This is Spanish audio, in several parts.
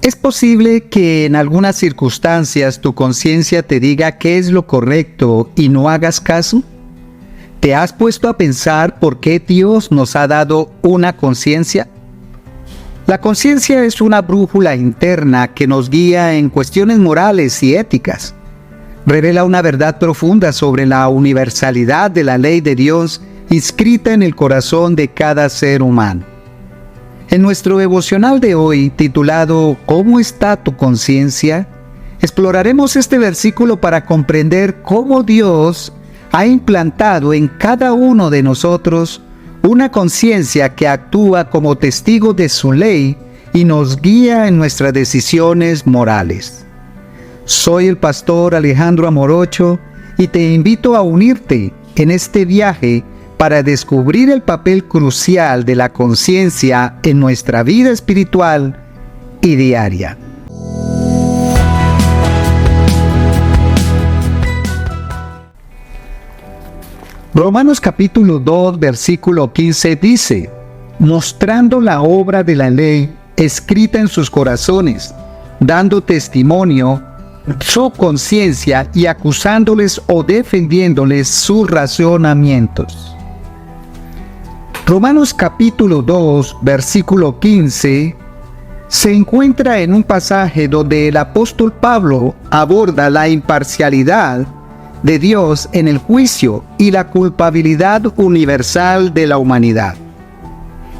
¿Es posible que en algunas circunstancias tu conciencia te diga qué es lo correcto y no hagas caso? ¿Te has puesto a pensar por qué Dios nos ha dado una conciencia? La conciencia es una brújula interna que nos guía en cuestiones morales y éticas. Revela una verdad profunda sobre la universalidad de la ley de Dios inscrita en el corazón de cada ser humano. En nuestro devocional de hoy, titulado ¿Cómo está tu conciencia?, exploraremos este versículo para comprender cómo Dios ha implantado en cada uno de nosotros una conciencia que actúa como testigo de su ley y nos guía en nuestras decisiones morales. Soy el pastor Alejandro Amorocho y te invito a unirte en este viaje para descubrir el papel crucial de la conciencia en nuestra vida espiritual y diaria. Romanos capítulo 2, versículo 15 dice: mostrando la obra de la ley escrita en sus corazones, dando testimonio su conciencia y acusándoles o defendiéndoles sus razonamientos. Romanos capítulo 2, versículo 15, se encuentra en un pasaje donde el apóstol Pablo aborda la imparcialidad de Dios en el juicio y la culpabilidad universal de la humanidad.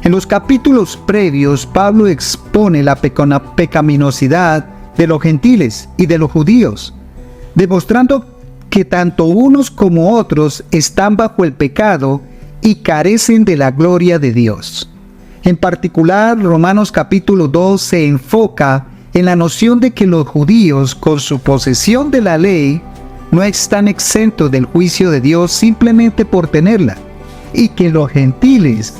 En los capítulos previos, Pablo expone la pecaminosidad de los gentiles y de los judíos, demostrando que tanto unos como otros están bajo el pecado y carecen de la gloria de Dios. En particular, Romanos capítulo 2 se enfoca en la noción de que los judíos, con su posesión de la ley, no están exentos del juicio de Dios simplemente por tenerla, y que los gentiles,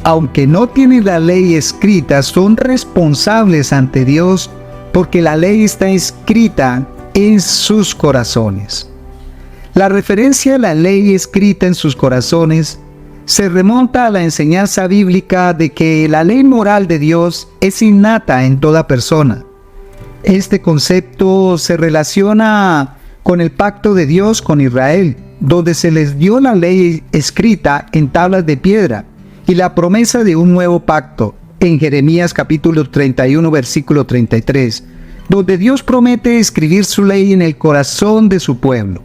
aunque no tienen la ley escrita, son responsables ante Dios porque la ley está escrita en sus corazones. La referencia a la ley escrita en sus corazones se remonta a la enseñanza bíblica de que la ley moral de Dios es innata en toda persona. Este concepto se relaciona con el pacto de Dios con Israel, donde se les dio la ley escrita en tablas de piedra y la promesa de un nuevo pacto en Jeremías capítulo 31 versículo 33, donde Dios promete escribir su ley en el corazón de su pueblo.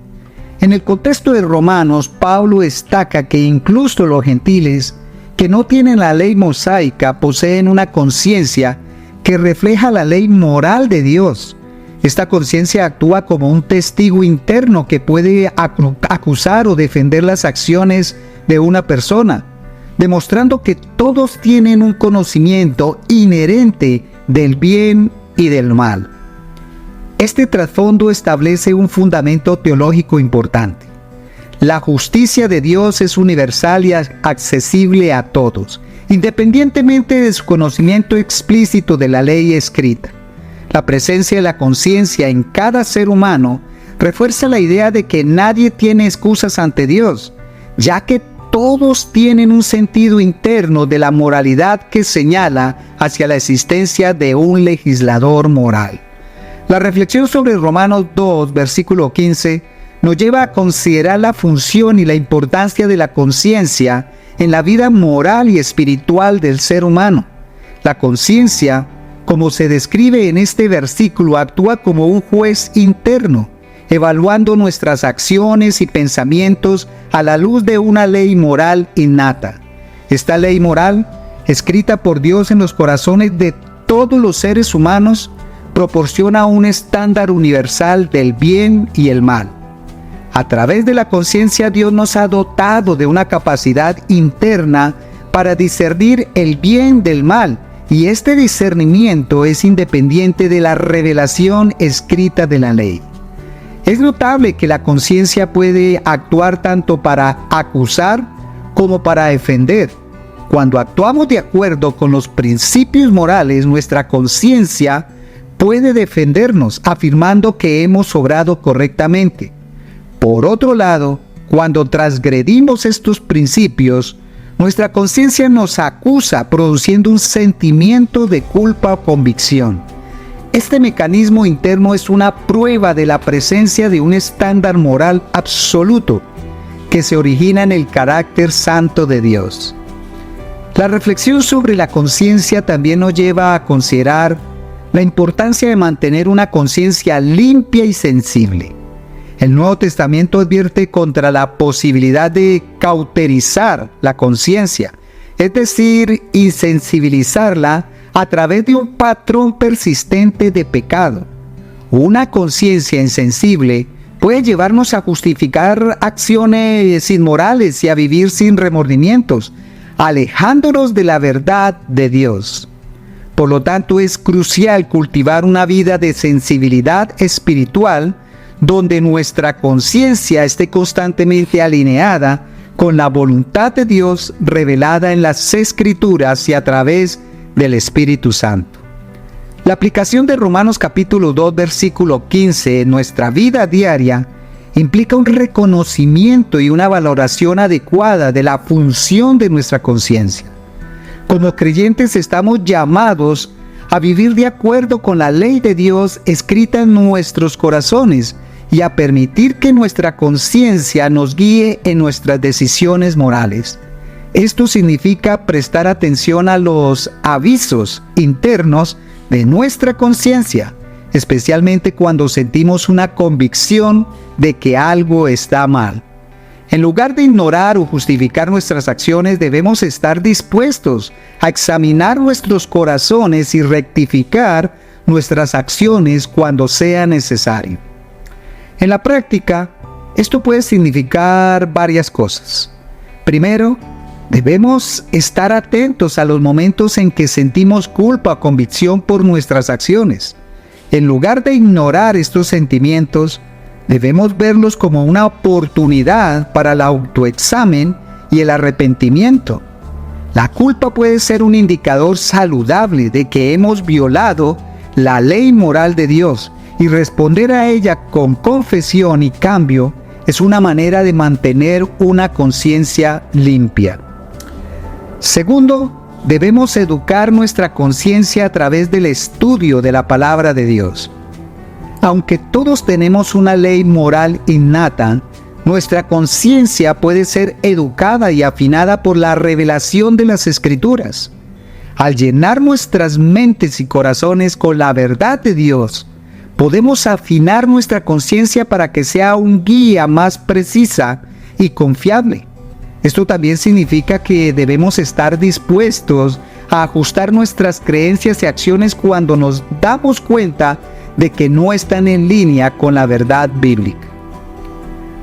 En el contexto de Romanos, Pablo destaca que incluso los gentiles que no tienen la ley mosaica poseen una conciencia que refleja la ley moral de Dios. Esta conciencia actúa como un testigo interno que puede acusar o defender las acciones de una persona, demostrando que todos tienen un conocimiento inherente del bien y del mal. Este trasfondo establece un fundamento teológico importante. La justicia de Dios es universal y accesible a todos, independientemente de su conocimiento explícito de la ley escrita. La presencia de la conciencia en cada ser humano refuerza la idea de que nadie tiene excusas ante Dios, ya que todos tienen un sentido interno de la moralidad que señala hacia la existencia de un legislador moral. La reflexión sobre Romanos 2, versículo 15, nos lleva a considerar la función y la importancia de la conciencia en la vida moral y espiritual del ser humano. La conciencia, como se describe en este versículo, actúa como un juez interno, evaluando nuestras acciones y pensamientos a la luz de una ley moral innata. Esta ley moral, escrita por Dios en los corazones de todos los seres humanos, proporciona un estándar universal del bien y el mal. A través de la conciencia, Dios nos ha dotado de una capacidad interna para discernir el bien del mal, y este discernimiento es independiente de la revelación escrita de la ley. Es notable que la conciencia puede actuar tanto para acusar como para defender. Cuando actuamos de acuerdo con los principios morales, nuestra conciencia puede defendernos, afirmando que hemos obrado correctamente. Por otro lado, cuando transgredimos estos principios, nuestra conciencia nos acusa, produciendo un sentimiento de culpa o convicción. Este mecanismo interno es una prueba de la presencia de un estándar moral absoluto que se origina en el carácter santo de Dios. La reflexión sobre la conciencia también nos lleva a considerar la importancia de mantener una conciencia limpia y sensible. El Nuevo Testamento advierte contra la posibilidad de cauterizar la conciencia, es decir, insensibilizarla a través de un patrón persistente de pecado. Una conciencia insensible puede llevarnos a justificar acciones inmorales y a vivir sin remordimientos, alejándonos de la verdad de Dios. Por lo tanto, es crucial cultivar una vida de sensibilidad espiritual donde nuestra conciencia esté constantemente alineada con la voluntad de Dios revelada en las Escrituras y a través del Espíritu Santo. La aplicación de Romanos capítulo 2, versículo 15 en nuestra vida diaria implica un reconocimiento y una valoración adecuada de la función de nuestra conciencia. Como creyentes estamos llamados a vivir de acuerdo con la ley de Dios escrita en nuestros corazones y a permitir que nuestra conciencia nos guíe en nuestras decisiones morales. Esto significa prestar atención a los avisos internos de nuestra conciencia, especialmente cuando sentimos una convicción de que algo está mal. En lugar de ignorar o justificar nuestras acciones, debemos estar dispuestos a examinar nuestros corazones y rectificar nuestras acciones cuando sea necesario. En la práctica, esto puede significar varias cosas. Primero, debemos estar atentos a los momentos en que sentimos culpa o convicción por nuestras acciones. En lugar de ignorar estos sentimientos, debemos verlos como una oportunidad para el autoexamen y el arrepentimiento. La culpa puede ser un indicador saludable de que hemos violado la ley moral de Dios, y responder a ella con confesión y cambio es una manera de mantener una conciencia limpia. Segundo, debemos educar nuestra conciencia a través del estudio de la palabra de Dios. Aunque todos tenemos una ley moral innata, nuestra conciencia puede ser educada y afinada por la revelación de las Escrituras. Al llenar nuestras mentes y corazones con la verdad de Dios, podemos afinar nuestra conciencia para que sea un guía más precisa y confiable. Esto también significa que debemos estar dispuestos a ajustar nuestras creencias y acciones cuando nos damos cuenta de que no están en línea con la verdad bíblica.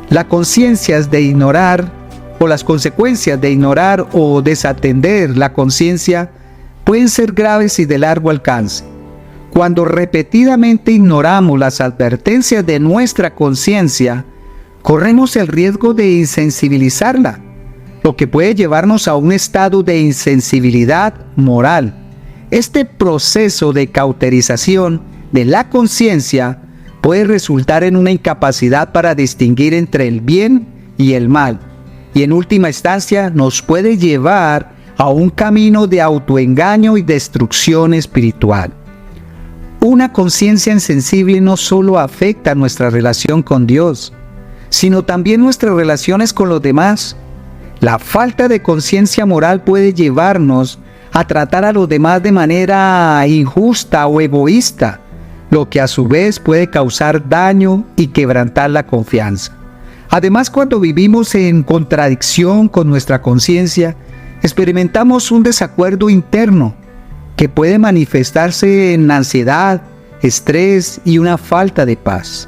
Las conciencias de ignorar o las consecuencias de ignorar o desatender la conciencia pueden ser graves y de largo alcance. Cuando repetidamente ignoramos las advertencias de nuestra conciencia, corremos el riesgo de insensibilizarla, lo que puede llevarnos a un estado de insensibilidad moral. Este proceso de cauterización de la conciencia puede resultar en una incapacidad para distinguir entre el bien y el mal, y en última instancia nos puede llevar a un camino de autoengaño y destrucción espiritual. Una conciencia insensible no solo afecta nuestra relación con Dios, sino también nuestras relaciones con los demás. La falta de conciencia moral puede llevarnos a tratar a los demás de manera injusta o egoísta, lo que a su vez puede causar daño y quebrantar la confianza. Además, cuando vivimos en contradicción con nuestra conciencia, experimentamos un desacuerdo interno que puede manifestarse en ansiedad, estrés y una falta de paz.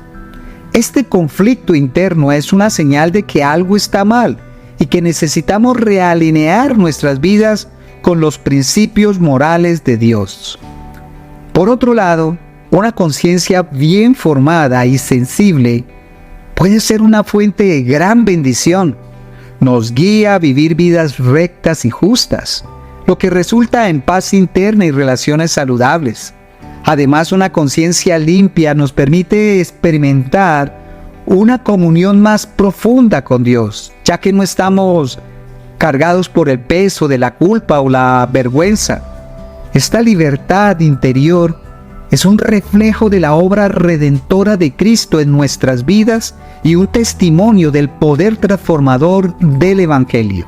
Este conflicto interno es una señal de que algo está mal y que necesitamos realinear nuestras vidas con los principios morales de Dios. Por otro lado, una conciencia bien formada y sensible puede ser una fuente de gran bendición. Nos guía a vivir vidas rectas y justas, lo que resulta en paz interna y relaciones saludables. Además, una conciencia limpia nos permite experimentar una comunión más profunda con Dios, ya que no estamos cargados por el peso de la culpa o la vergüenza. Esta libertad interior Es un reflejo de la obra redentora de Cristo en nuestras vidas y un testimonio del poder transformador del Evangelio.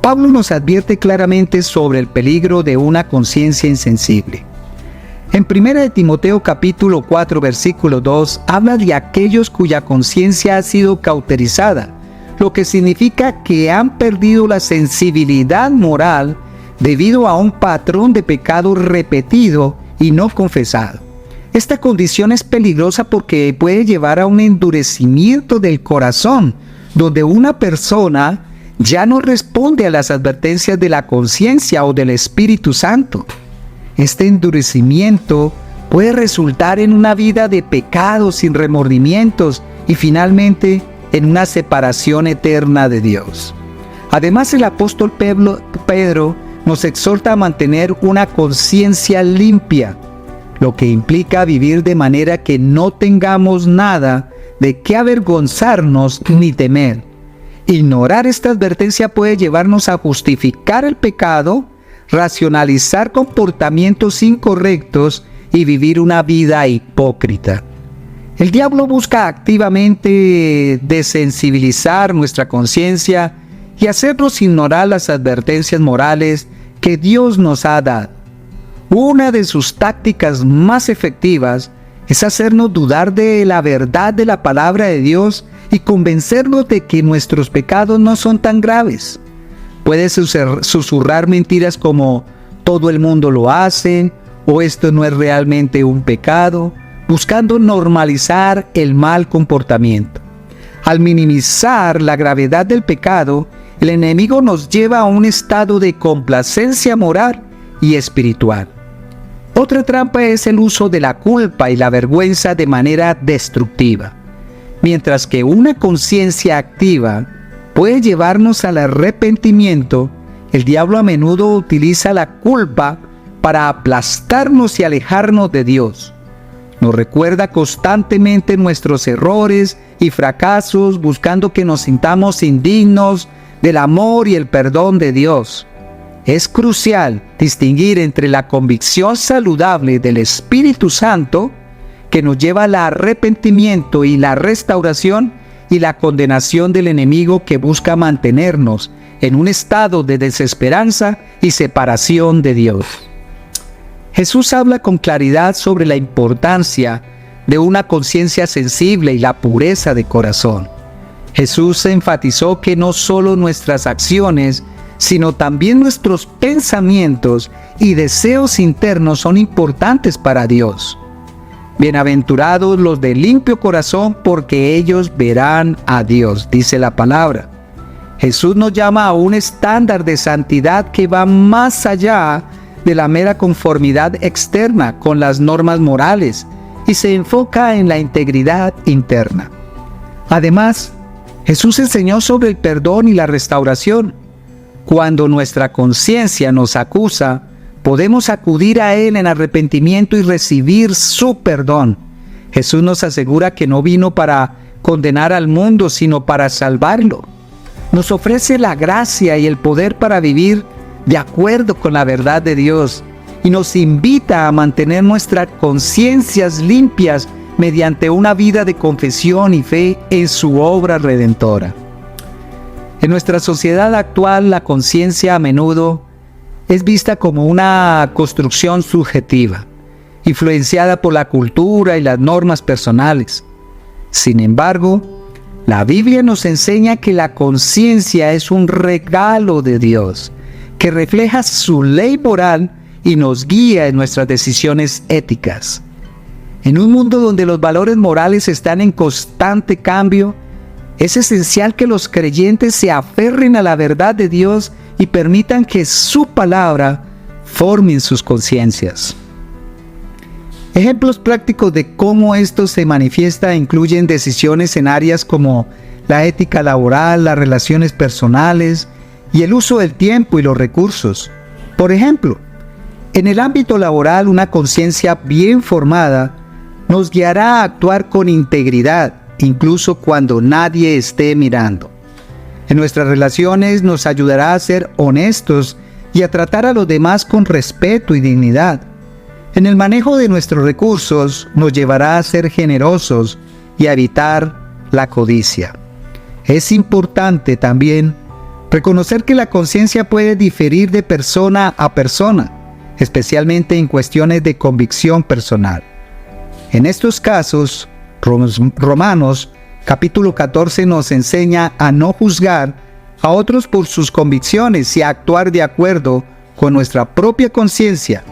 Pablo nos advierte claramente sobre el peligro de una conciencia insensible. En 1 Timoteo capítulo 4 versículo 2 habla de aquellos cuya conciencia ha sido cauterizada, lo que significa que han perdido la sensibilidad moral debido a un patrón de pecado repetido y no confesado. Esta condición es peligrosa porque puede llevar a un endurecimiento del corazón, donde una persona ya no responde a las advertencias de la conciencia o del Espíritu Santo. Este endurecimiento puede resultar en una vida de pecado sin remordimientos y finalmente en una separación eterna de Dios. Además, el apóstol Pedro nos exhorta a mantener una conciencia limpia, lo que implica vivir de manera que no tengamos nada de qué avergonzarnos ni temer. Ignorar esta advertencia puede llevarnos a justificar el pecado, racionalizar comportamientos incorrectos y vivir una vida hipócrita. El diablo busca activamente desensibilizar nuestra conciencia y hacernos ignorar las advertencias morales que Dios nos ha dado. Una de sus tácticas más efectivas es hacernos dudar de la verdad de la palabra de Dios y convencernos de que nuestros pecados no son tan graves. Puede susurrar mentiras como todo el mundo lo hace o esto no es realmente un pecado, buscando normalizar el mal comportamiento. Al minimizar la gravedad del pecado, el enemigo nos lleva a un estado de complacencia moral y espiritual. Otra trampa es el uso de la culpa y la vergüenza de manera destructiva. Mientras que una conciencia activa puede llevarnos al arrepentimiento, el diablo a menudo utiliza la culpa para aplastarnos y alejarnos de Dios. Nos recuerda constantemente nuestros errores y fracasos, buscando que nos sintamos indignos del amor y el perdón de Dios. Es crucial distinguir entre la convicción saludable del Espíritu Santo, que nos lleva al arrepentimiento y la restauración, y la condenación del enemigo que busca mantenernos en un estado de desesperanza y separación de Dios. Jesús habla con claridad sobre la importancia de una conciencia sensible y la pureza de corazón. Jesús enfatizó que no solo nuestras acciones, sino también nuestros pensamientos y deseos internos son importantes para Dios. Bienaventurados los de limpio corazón, porque ellos verán a Dios, dice la palabra. Jesús nos llama a un estándar de santidad que va más allá de la mera conformidad externa con las normas morales y se enfoca en la integridad interna. Además, Jesús enseñó sobre el perdón y la restauración. Cuando nuestra conciencia nos acusa, podemos acudir a Él en arrepentimiento y recibir su perdón. Jesús nos asegura que no vino para condenar al mundo, sino para salvarlo. Nos ofrece la gracia y el poder para vivir de acuerdo con la verdad de Dios y nos invita a mantener nuestras conciencias limpias mediante una vida de confesión y fe en su obra redentora. En nuestra sociedad actual, la conciencia a menudo es vista como una construcción subjetiva, influenciada por la cultura y las normas personales. Sin embargo, la Biblia nos enseña que la conciencia es un regalo de Dios, que refleja su ley moral y nos guía en nuestras decisiones éticas. En un mundo donde los valores morales están en constante cambio, es esencial que los creyentes se aferren a la verdad de Dios y permitan que su palabra forme sus conciencias. Ejemplos prácticos de cómo esto se manifiesta incluyen decisiones en áreas como la ética laboral, las relaciones personales y el uso del tiempo y los recursos. Por ejemplo, en el ámbito laboral, una conciencia bien formada nos guiará a actuar con integridad, incluso cuando nadie esté mirando. En nuestras relaciones nos ayudará a ser honestos y a tratar a los demás con respeto y dignidad. En el manejo de nuestros recursos nos llevará a ser generosos y a evitar la codicia. Es importante también reconocer que la conciencia puede diferir de persona a persona, especialmente en cuestiones de convicción personal. En estos casos, Romanos capítulo 14 nos enseña a no juzgar a otros por sus convicciones y a actuar de acuerdo con nuestra propia conciencia,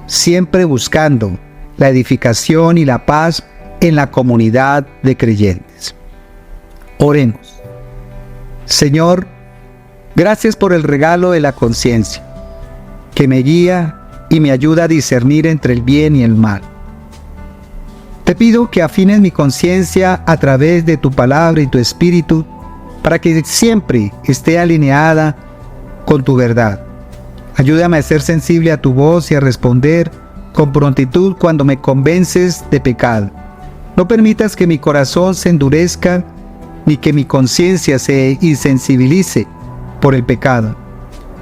siempre buscando la edificación y la paz en la comunidad de creyentes. Oremos. Señor, gracias por el regalo de la conciencia, que me guía y me ayuda a discernir entre el bien y el mal. Te pido que afines mi conciencia a través de tu palabra y tu espíritu, para que siempre esté alineada con tu verdad. Ayúdame a ser sensible a tu voz y a responder con prontitud cuando me convences de pecado. No permitas que mi corazón se endurezca ni que mi conciencia se insensibilice por el pecado.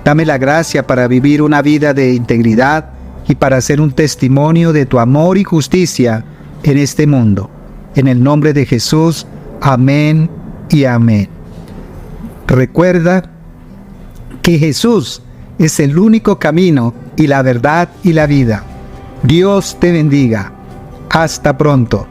Dame la gracia para vivir una vida de integridad y para ser un testimonio de tu amor y justicia en este mundo. En el nombre de Jesús, amén y amén. Recuerda que Jesús es el único camino y la verdad y la vida. Dios te bendiga. Hasta pronto.